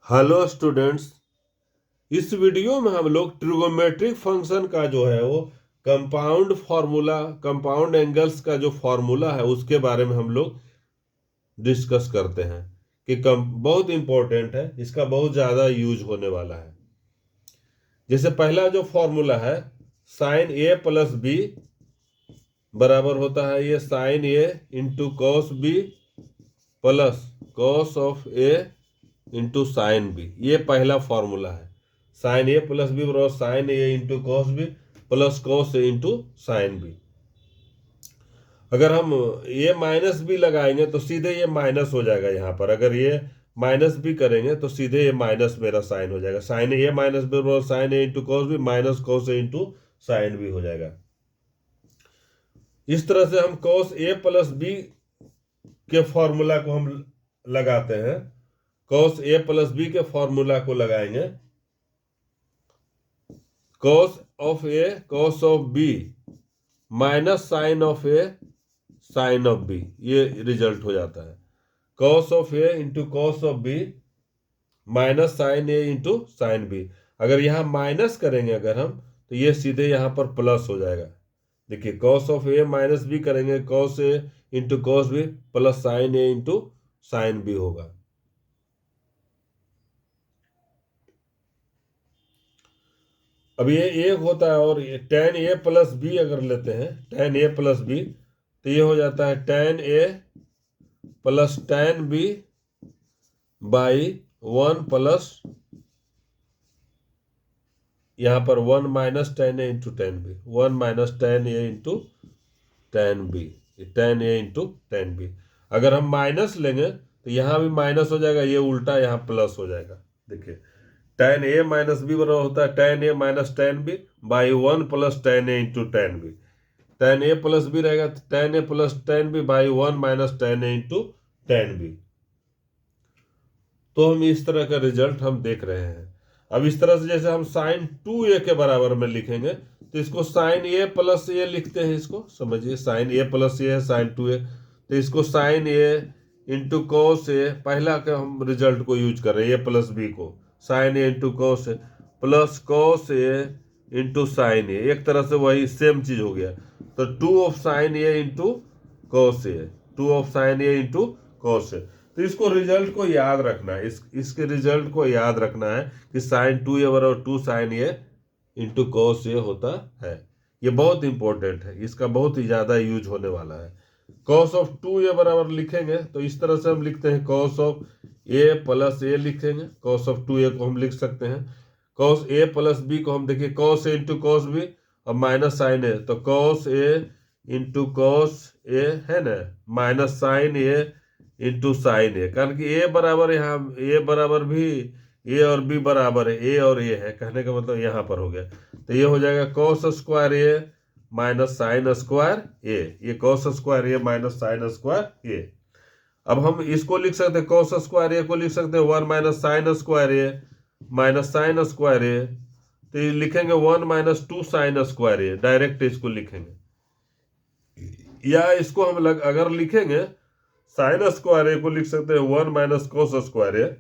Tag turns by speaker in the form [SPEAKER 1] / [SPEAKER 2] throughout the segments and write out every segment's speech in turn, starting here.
[SPEAKER 1] Hello students. इस video में हम लोग ट्रिगोमेट्रिक फंक्शन का जो है वो कंपाउंड एंगल्स का जो फॉर्मूला है उसके बारे में हम लोग डिस्कस करते हैं कि बहुत इंपॉर्टेंट है, इसका बहुत ज़्यादा यूज होने वाला है। जैसे पहला जो फॉर्मूला है साइन ए प्लस बी बराबर होता है ये sine A into cos B plus cos of A into sine B. ये पहला फॉर्मूला है। साइन ए प्लस बी बराबर sine A into cos B plus cos A into sine B. अगर हम ये माइनस बी लगाएंगे तो सीधे ये माइनस हो जाएगा। यहाँ पर अगर ये माइनस बी करेंगे तो सीधे ये माइनस मेरा साइन हो जाएगा। साइन ए माइनस बी बराबर sine A into cos B minus cos A into sine B हो जाएगा। इस तरह से हम कॉस ए प्लस बी के फॉर्मूला को हम लगाते हैं। कॉस ए प्लस बी के फॉर्मूला को लगाएंगे। Cos of A cos of B minus sine of A sine of B, ये रिजल्ट हो जाता है। Cos of A into cos of B minus sign A into sine B. अगर यहाँ minus करेंगे अगर हम तो ये सीधे यहाँ पर प्लस हो जाएगा। देखिए cos of A minus B करेंगे cos A into cos B plus sine A into sine B होगा। अब ये एक होता है और टेन ए प्लस बी अगर लेते हैं टेन ए प्लस बी तो ये हो जाता है tan A plus tan B by one plus यहाँ पर one minus tan A into tan B, one minus tan A into tan B, tan A into tan B. अगर हम minus लेंगे तो यहाँ भी माइनस हो जाएगा, ये उल्टा यहाँ प्लस हो जाएगा। देखिए टेन ए माइनस बी बराबर होता है tan A minus tan B by one plus tan A into tan B. Tan A plus B रहेगा tan A plus tan B by one minus tan A into tan B. तो हम इस तरह का result हम देख रहे हैं। अब इस तरह से जैसे हम साइन टू ए के बराबर में लिखेंगे तो इसको साइन ए प्लस ए लिखते हैं। इसको समझिए साइन ए प्लस ए है साइन टू ए, तो इसको sine A into cos A, पहला का हम रिजल्ट को यूज कर रहे हैं ए प्लस बी को, sine A into cos A plus cos A into sine A, एक तरह से वही सेम चीज हो गया। तो two of sine A into cos A, two of sine A into cos A. तो इसको रिजल्ट को याद रखना है, इसके रिजल्ट को याद रखना है कि साइन टू ए बराबर two sine A into cos A होता है। ये बहुत इंपॉर्टेंट है, इसका बहुत ही ज्यादा यूज होने वाला है। कॉस ऑफ टू ए बराबर लिखेंगे तो इस तरह से हम लिखते हैं कॉस ऑफ ए प्लस ए लिखेंगे, कॉस ऑफ टू ए को हम लिख सकते हैं। कॉस ए प्लस बी को हम देखिए cos A into cos B और माइनस साइन ए, तो कॉस ए इंटू कॉस ए है ना minus sign A into sine ए, कारण कि ए बराबर यहाँ ए बराबर भी ए और बी बराबर है, ए और ए है, कहने का मतलब यहाँ पर हो गया। तो ये हो जाएगा cos square A minus sine square A, ये cos square A minus sine square A. अब हम इसको लिख सकते हैं कॉस स्क्वायर ए को लिख सकते हैं one minus sine square A minus sine square A, तो ये लिखेंगे one minus two sine square A, direct इसको लिखेंगे। या इसको हम अगर लिखेंगे साइन स्क्वायर ए को लिख सकते हैं one minus cos square A,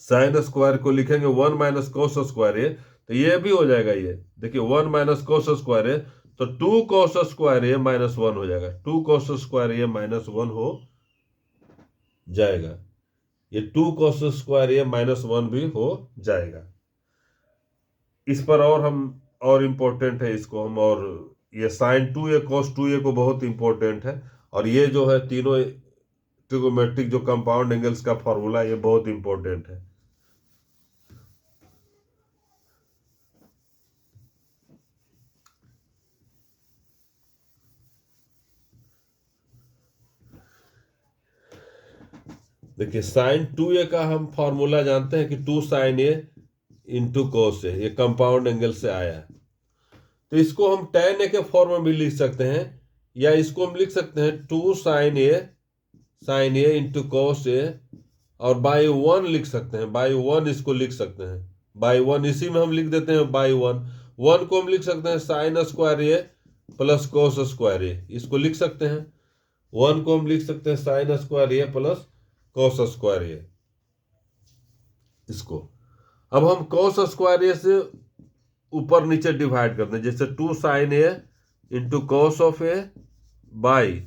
[SPEAKER 1] sine square को लिखेंगे one minus cos square A, तो ये भी हो जाएगा। ये देखिए one minus cos square A तो two cos square A minus one हो जाएगा, two cos square A minus one हो जाएगा। ये two cos square A minus one भी हो जाएगा। इस पर और हम और इम्पोर्टेंट है इसको हम, और ये sine two A cos two A को बहुत इंपॉर्टेंट है। और ये जो है तीनों ट्रिगोमेट्रिक जो कंपाउंड एंगल्स का फॉर्मूला ये बहुत इंपॉर्टेंट है। देखिए साइन टू ए का हम फॉर्मूला जानते हैं कि two sine A into cos A, ये कंपाउंड एंगल से आया है। तो इसको हम टेन ए के फॉर्म में भी लिख सकते हैं, या इसको हम लिख सकते हैं two sine A into cos A, और बाई वन लिख सकते हैं, बाई वन इसको लिख सकते हैं, बाई वन इसी में हम लिख देते हैं बाई वन। वन को हम लिख सकते हैं sign square A plus cos square ए, इसको लिख सकते हैं। वन को हम लिख सकते हैं sign square A plus cos square ए। इसको। अब हम कॉस स्क्वायर ए से ऊपर नीचे डिवाइड करते हैं, जैसे 2 sine A into cos of A by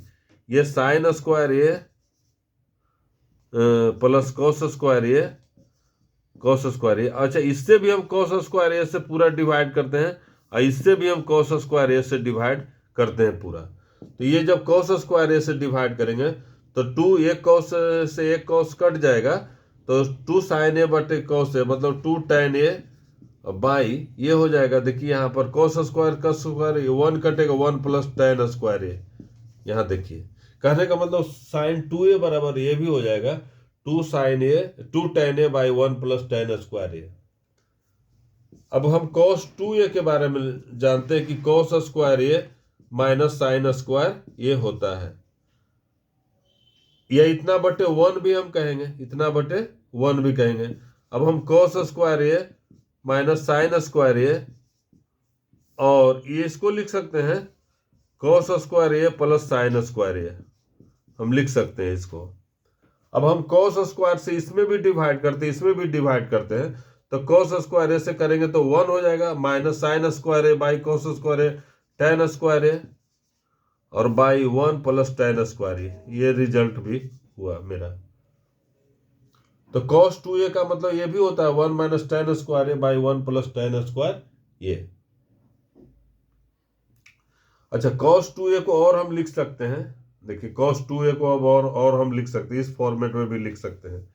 [SPEAKER 1] ये sine square A plus cos square A cos square A. अच्छा, इससे भी हम कॉस स्क्वायर ए से पूरा डिवाइड करते हैं और इससे भी हम कॉस स्क्वायर ए से डिवाइड करते हैं पूरा। तो ये जब कॉस स्क्वायर ए से डिवाइड करेंगे तो 2 एक कॉस से एक कॉस कट जाएगा, तो 2 साइन ए बटे कॉस ए मतलब 2 tan ए बाई ये हो जाएगा। देखिए यहाँ पर कॉस स्क्वायर का स्क्वायर 1 कटेगा, 1 प्लस tan स्क्वायर ए। यहाँ देखिए कहने का मतलब साइन 2a बराबर ये भी हो जाएगा 2 tan A by 1 plus tan square A. अब हम cos 2a के बारे में जानते हैं कि cos square A minus sine square ये होता है, या इतना बटे 1 भी हम कहेंगे, इतना बटे 1 भी कहेंगे। अब हम cos square A minus sine square A, और ये इसको लिख सकते हैं cos square A plus sign square ए, हम लिख सकते हैं इसको। अब हम cos स्क्वायर से इसमें भी डिवाइड करते हैं, इसमें भी डिवाइड करते हैं, तो cos स्क्वायर ए से करेंगे तो 1 हो जाएगा minus sine square A by cos square A tan square A और by 1 plus tan square A. ये रिजल्ट भी हुआ मेरा। तो cos 2a का मतलब ये भी होता है 1 minus tan square A by 1 plus tan square A. अच्छा, cos 2a को और हम लिख सकते हैं, देखिए cos 2a को अब और हम लिख सकते हैं, इस फॉर्मेट में भी लिख सकते हैं।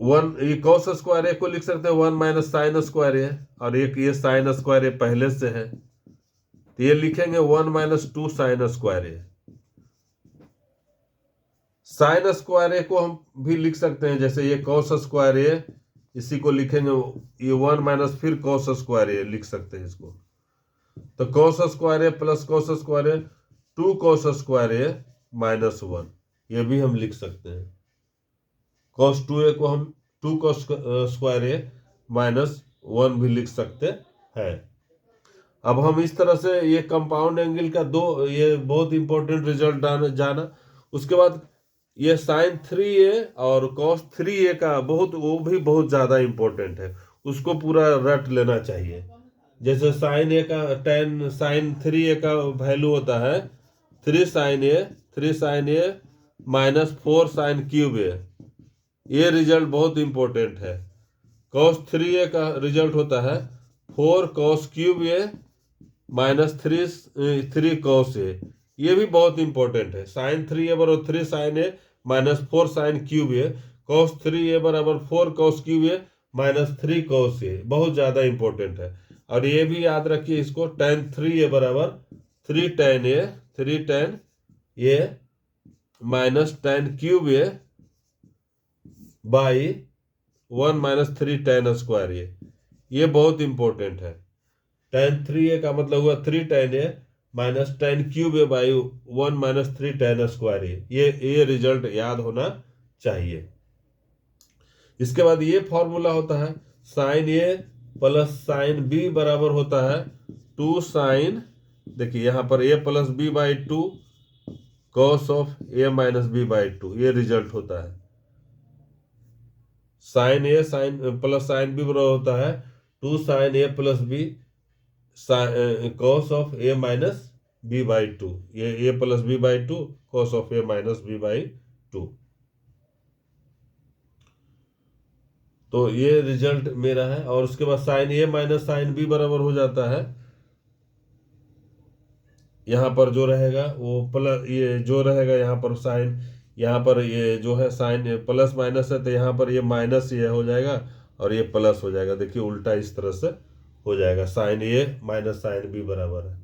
[SPEAKER 1] ये cos स्क्वायर ए को लिख सकते हैं 1 माइनस साइन स्क्वायर ए, और एक ये साइन स्क्वायर ए पहले से है तो ये लिखेंगे 1 minus 2 sign square A. Sine square ए को हम भी लिख सकते हैं, जैसे ये cos स्क्वायर ए, इसी को लिखेंगे ये 1 माइनस फिर cos स्क्वायर ए लिख सकते हैं इसको। तो cos square A plus cos square A 2 cos square A minus 1 ये भी हम लिख सकते हैं। cos 2a को हम 2 cos स्क्वायर ए माइनस 1 भी लिख सकते हैं। अब हम इस तरह से ये कंपाउंड एंगल का ये बहुत इंपॉर्टेंट रिजल्ट जाना। उसके बाद ये साइन 3a और cos 3a का वो भी बहुत ज़्यादा इंपॉर्टेंट है, उसको पूरा रट लेना चाहिए। जैसे साइन ए का साइन 3a का वैल्यू होता है 3 sign A minus 4 sine cube ए। ये रिजल्ट बहुत इंपॉर्टेंट है। cos 3a का रिजल्ट होता है 4 cos क्यूब ए माइनस 3 cos ए। ये भी बहुत इंपॉर्टेंट है। साइन 3a बराबर 3 sign A minus 4 sine cube A, cos 3a बराबर 4 cos क्यूब ए माइनस 3 cos ए, बहुत ज़्यादा इंपॉर्टेंट है। और ये भी याद रखिए इसको tan 3a बराबर 3 tan A minus tan cube A by 1 minus 3 tan square A. ये बहुत इंपॉर्टेंट है। tan 3a का मतलब हुआ 3 tan A minus tan cube A by 1 minus 3 tan square A. ये रिजल्ट याद होना चाहिए। इसके बाद ये फॉर्मूला होता है sine A plus sine B बराबर होता है 2 साइन, देखिए यहाँ पर a plus B by 2 cos of A minus B by 2। ये रिजल्ट होता है। Sine A sine plus sine B बराबर होता है 2 sine A plus B cos of A minus B by 2। ये A plus B by 2 cos of A minus B by 2। तो ये result मेरा है। और उसके बाद sign A minus sign B बराबर हो जाता है, यहाँ पर जो रहेगा वो प्लस, ये जो रहेगा यहाँ पर साइन, यहाँ पर ये जो है साइन प्लस माइनस है तो यहाँ पर ये माइनस ये हो जाएगा और ये प्लस हो जाएगा। देखिए उल्टा इस तरह से हो जाएगा, sine A minus sign B बराबर है।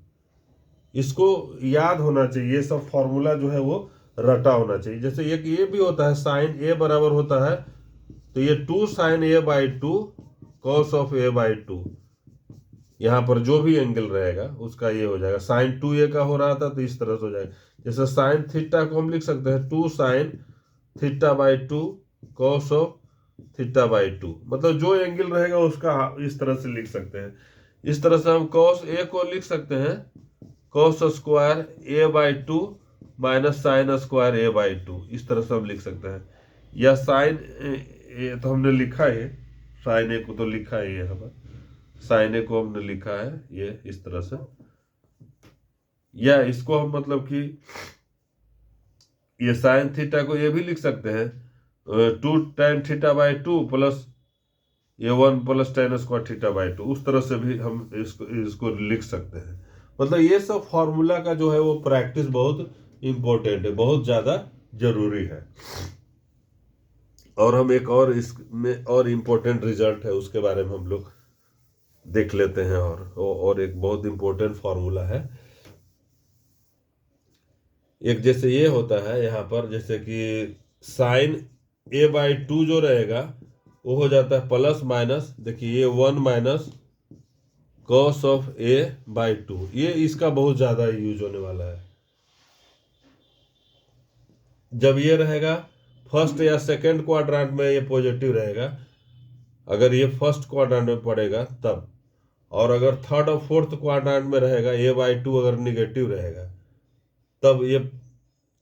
[SPEAKER 1] इसको याद होना चाहिए, ये सब फॉर्मूला जो है वो रटा होना चाहिए। जैसे एक ये भी होता है साइन ए बराबर होता है तो ये 2 sine A by 2 cos of A by 2, यहाँ पर जो भी एंगल रहेगा उसका ये हो जाएगा। साइन 2a का हो रहा था तो इस तरह से हो जाएगा। जैसे साइन थीटा को हम लिख सकते हैं 2 sine theta by 2 cos of theta by 2, मतलब जो एंगल रहेगा उसका इस तरह से लिख सकते हैं। इस तरह से हम कॉस ए को लिख सकते हैं cos square A by 2 minus sine square A by two, इस तरह से हम लिख सकते हैं। या साइन ए तो हमने लिखा है, साइन ए को तो लिखा है, ये हमें साइन ए को हमने लिखा है ये इस तरह से। या इसको हम मतलब कि ये साइन थीटा को ये भी लिख सकते हैं 2 tan थीटा बाई 2 प्लस ये 1 plus tan square theta by 2, उस तरह से भी हम इसको लिख सकते हैं। मतलब ये सब फॉर्मूला का जो है वो प्रैक्टिस बहुत इंपॉर्टेंट है, बहुत ज़्यादा जरूरी है। और हम एक और इसमें और इम्पोर्टेंट रिजल्ट है उसके बारे में हम लोग देख लेते हैं। और एक बहुत इम्पोर्टेंट फॉर्मूला है। एक जैसे ये होता है यहाँ पर, जैसे कि साइन ए बाई टू जो रहेगा वो हो जाता है प्लस माइनस, देखिए ये 1 minus cos of A by two, ये इसका बहुत ज़्यादा यूज होने वाला है। जब ये रहेगा फर्स्ट या सेकंड क्वाड्रेंट में ये पॉजिटिव रहेगा, अगर ये फर्स्ट क्वाड्रेंट में पड़ेगा तब, और अगर थर्ड और फोर्थ क्वाड्रेंट में रहेगा ए बाई टू अगर निगेटिव रहेगा तब ये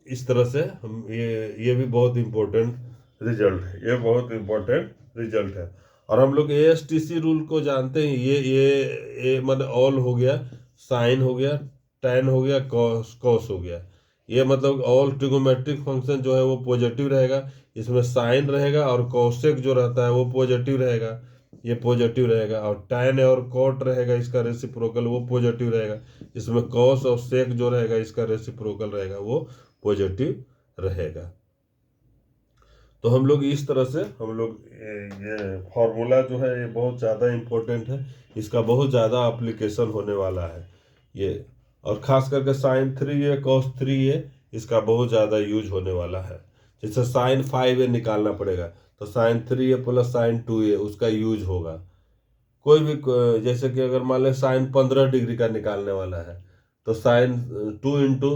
[SPEAKER 1] इस तरह से हम ये भी बहुत इंपॉर्टेंट रिजल्ट है, ये बहुत इंपॉर्टेंट रिजल्ट है। और हम लोग ASTC रूल को जानते हैं, ये मतलब ऑल हो गया, साइन हो गया, टैन हो गया, कॉस हो गया। ये मतलब ऑल ट्रिगोमेट्रिक फंक्शन जो है वो पॉजिटिव रहेगा, इसमें साइन रहेगा और कॉसेक जो रहता है वो पॉजिटिव रहेगा, ये पॉजिटिव रहेगा। और टैन और कॉट रहेगा इसका रेसिप्रोकल, वो पॉजिटिव रहेगा। इसमें कॉस और सेक जो रहेगा इसका रेसिप्रोकल रहेगा, वो पॉजिटिव रहेगा। तो हम लोग इस तरह से हम लोग ये फॉर्मूला जो है ये बहुत ज़्यादा इम्पोर्टेंट है, इसका बहुत ज़्यादा एप्लीकेशन होने वाला है ये। और ख़ास करके साइन 3a कॉस 3a इसका बहुत ज़्यादा यूज होने वाला है। जैसे साइन 5a निकालना पड़ेगा तो sign 3a plus sign 2a उसका यूज होगा। कोई भी जैसे कि अगर मान लें साइन 15 डिग्री का निकालने वाला है तो साइन 2 इंटू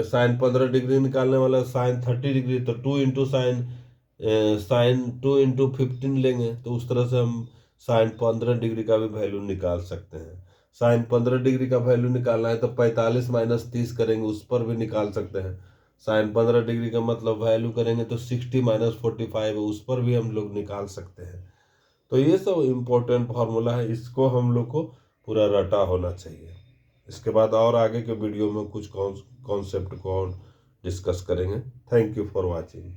[SPEAKER 1] साइन 15 डिग्री निकालने वाला, साइन 30 डिग्री तो 2 इंटू साइन 2 इंटू 15 लेंगे, तो उस तरह से हम साइन 15 डिग्री का भी वैल्यू निकाल सकते हैं। साइन 15 डिग्री का वैल्यू निकालना है तो 45 माइनस 30 करेंगे, उस पर भी निकाल सकते हैं। साइन 15 डिग्री का मतलब वैल्यू करेंगे तो 60 माइनस 45 उस पर भी हम लोग निकाल सकते हैं। तो ये सब इम्पोर्टेंट फार्मूला है, इसको हम लोग को पूरा रटा होना चाहिए। इसके बाद और आगे के वीडियो में कुछ कॉन्सेप्ट को और डिस्कस करेंगे। Thank you for watching.